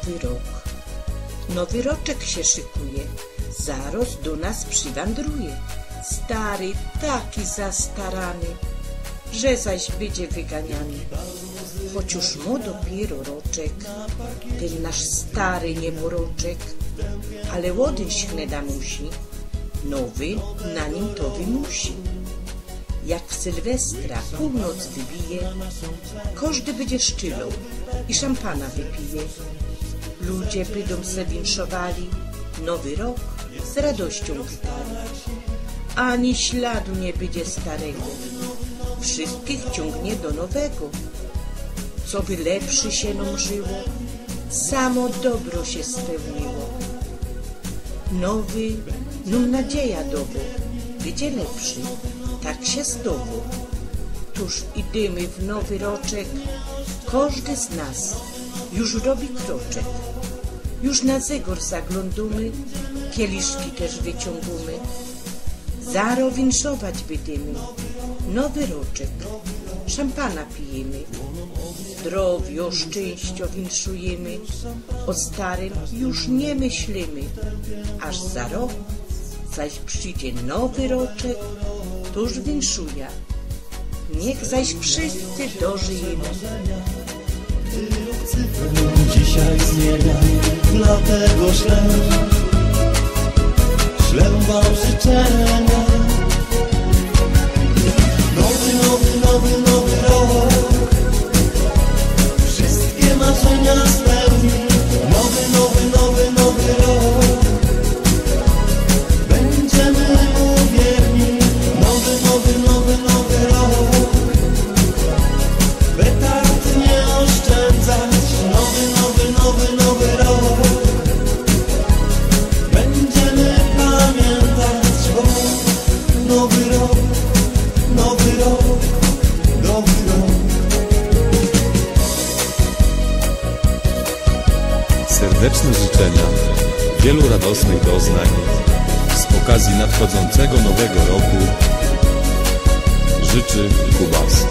nowy rok. Nowy roczek się szykuje, zaraz do nas przywędruje. Stary taki zastarany, że zaś będzie wyganiany. Choć już mu dopiero roczek, ten nasz stary niemoroczek, ale łody śneda musi, nowy na nim to wymusi. Jak w Sylwestra północ wybije, każdy będzie szczylał i szampana wypije. Ludzie będą se winszowali, nowy rok z radością witali. Ani śladu nie będzie starego, wszystkich ciągnie do nowego. Co by lepszy się nam żyło, samo dobro się spełniło. Nowy nam nadzieja dobo, będzie lepszy, tak się zdobył. Tuż idziemy w nowy roczek, każdy z nas już robi kroczek. Już na zegor zaglądamy, kieliszki też wyciągamy. Zaro winszować będziemy, nowy roczek, szampana pijemy. Zdrowio, szczęścio winszujemy, o starym już nie myślimy. Aż za rok, zaś przyjdzie nowy roczek, tuż winszuja. Niech zaś wszyscy dożyjemy. Dzisiaj zmienia, dlatego ślę wam życzenia. Nowy rok, wszystkie marzenia spełni. Nowy rok, będziemy mu wierni. Nowy rok, petard nie oszczędzać. Nowy rok, będziemy pamiętać, bo nowy rok. Serdeczne życzenia, wielu radosnych doznań z okazji nadchodzącego nowego roku życzy Kubas.